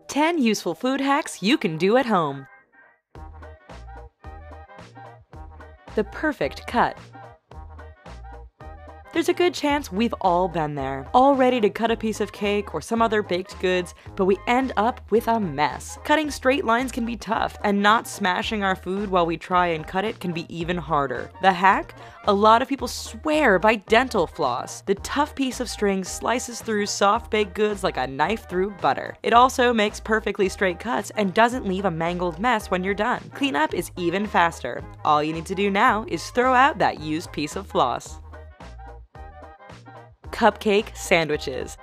10 useful food hacks you can do at home. The perfect cut. There's a good chance we've all been there, all ready to cut a piece of cake or some other baked goods, but we end up with a mess. Cutting straight lines can be tough, and not smashing our food while we try and cut it can be even harder. The hack? A lot of people swear by dental floss. The tough piece of string slices through soft baked goods like a knife through butter. It also makes perfectly straight cuts and doesn't leave a mangled mess when you're done. Cleanup is even faster. All you need to do now is throw out that used piece of floss. Cupcake sandwiches.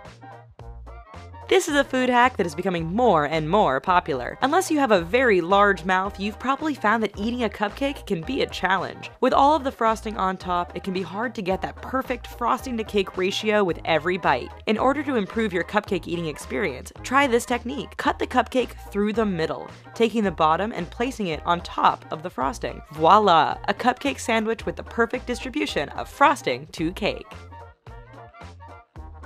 This is a food hack that is becoming more and more popular. Unless you have a very large mouth, you've probably found that eating a cupcake can be a challenge. With all of the frosting on top, it can be hard to get that perfect frosting to cake ratio with every bite. In order to improve your cupcake eating experience, try this technique. Cut the cupcake through the middle, taking the bottom and placing it on top of the frosting. Voila! A cupcake sandwich with the perfect distribution of frosting to cake.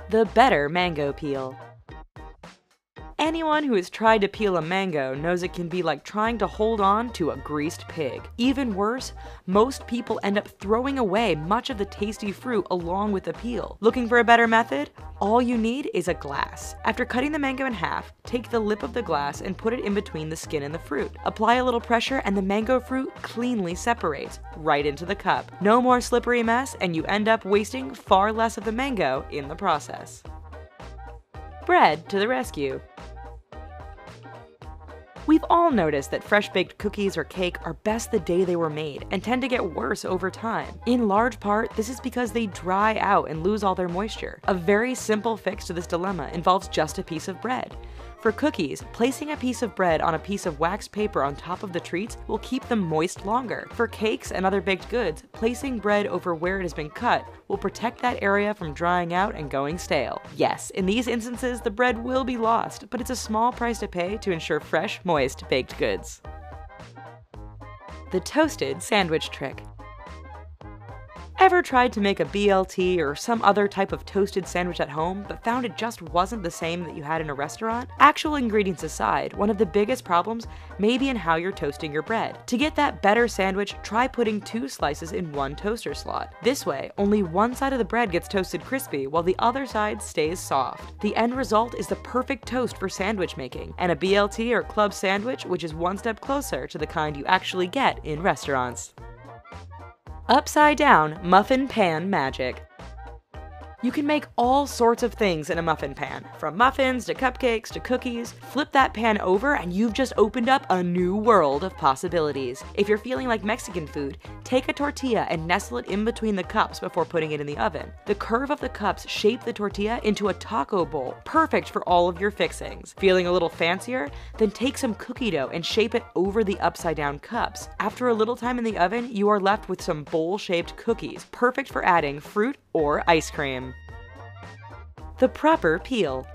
The better mango peel. Anyone who has tried to peel a mango knows it can be like trying to hold on to a greased pig. Even worse, most people end up throwing away much of the tasty fruit along with the peel. Looking for a better method? All you need is a glass. After cutting the mango in half, take the lip of the glass and put it in between the skin and the fruit. Apply a little pressure and the mango fruit cleanly separates right into the cup. No more slippery mess, and you end up wasting far less of the mango in the process. Bread to the rescue. We've all noticed that fresh-baked cookies or cake are best the day they were made and tend to get worse over time. In large part, this is because they dry out and lose all their moisture. A very simple fix to this dilemma involves just a piece of bread. For cookies, placing a piece of bread on a piece of waxed paper on top of the treats will keep them moist longer. For cakes and other baked goods, placing bread over where it has been cut will protect that area from drying out and going stale. Yes, in these instances, the bread will be lost, but it's a small price to pay to ensure fresh, moist baked goods. The toasted sandwich trick. Ever tried to make a BLT or some other type of toasted sandwich at home, but found it just wasn't the same that you had in a restaurant? Actual ingredients aside, one of the biggest problems may be in how you're toasting your bread. To get that better sandwich, try putting 2 slices in one toaster slot. This way, only one side of the bread gets toasted crispy while the other side stays soft. The end result is the perfect toast for sandwich making, and a BLT or club sandwich which is one step closer to the kind you actually get in restaurants. Upside down muffin pan magic. You can make all sorts of things in a muffin pan, from muffins to cupcakes to cookies. Flip that pan over and you've just opened up a new world of possibilities. If you're feeling like Mexican food, take a tortilla and nestle it in between the cups before putting it in the oven. The curve of the cups shape the tortilla into a taco bowl, perfect for all of your fixings. Feeling a little fancier? Then take some cookie dough and shape it over the upside down cups. After a little time in the oven, you are left with some bowl-shaped cookies, perfect for adding fruit or ice cream. The proper peel.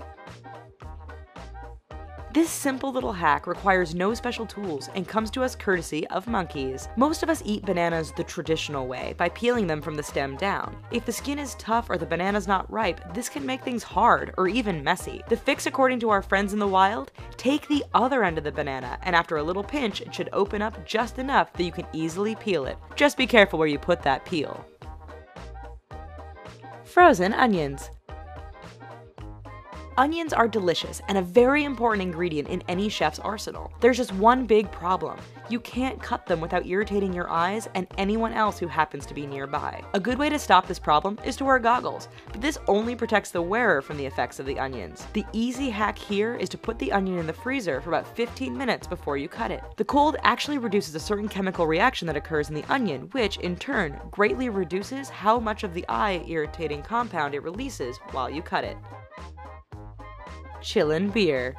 This simple little hack requires no special tools and comes to us courtesy of monkeys. Most of us eat bananas the traditional way, by peeling them from the stem down. If the skin is tough or the banana's not ripe, this can make things hard or even messy. The fix, according to our friends in the wild, take the other end of the banana, and after a little pinch, it should open up just enough that you can easily peel it. Just be careful where you put that peel. Frozen onions. Onions are delicious and a very important ingredient in any chef's arsenal. There's just one big problem. You can't cut them without irritating your eyes and anyone else who happens to be nearby. A good way to stop this problem is to wear goggles, but this only protects the wearer from the effects of the onions. The easy hack here is to put the onion in the freezer for about 15 minutes before you cut it. The cold actually reduces a certain chemical reaction that occurs in the onion, which in turn greatly reduces how much of the eye irritating compound it releases while you cut it. Chillin' beer.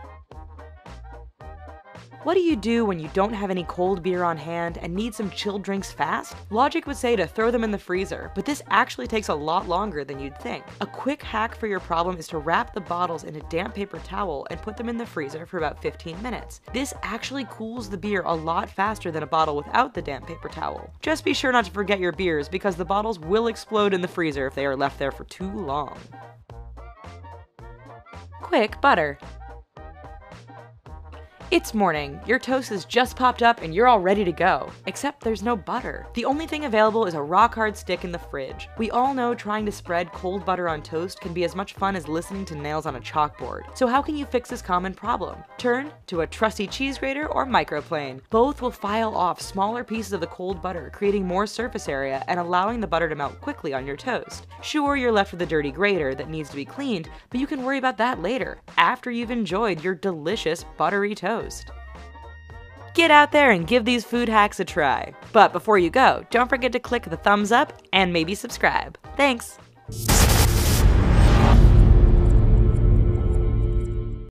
What do you do when you don't have any cold beer on hand and need some chilled drinks fast? Logic would say to throw them in the freezer, but this actually takes a lot longer than you'd think. A quick hack for your problem is to wrap the bottles in a damp paper towel and put them in the freezer for about 15 minutes. This actually cools the beer a lot faster than a bottle without the damp paper towel. Just be sure not to forget your beers because the bottles will explode in the freezer if they are left there for too long. Quick butter. It's morning, your toast has just popped up and you're all ready to go. Except there's no butter. The only thing available is a rock-hard stick in the fridge. We all know trying to spread cold butter on toast can be as much fun as listening to nails on a chalkboard. So how can you fix this common problem? Turn to a trusty cheese grater or microplane. Both will file off smaller pieces of the cold butter, creating more surface area and allowing the butter to melt quickly on your toast. Sure, you're left with a dirty grater that needs to be cleaned, but you can worry about that later, after you've enjoyed your delicious buttery toast. Get out there and give these food hacks a try. But before you go, don't forget to click the thumbs up and maybe subscribe. Thanks!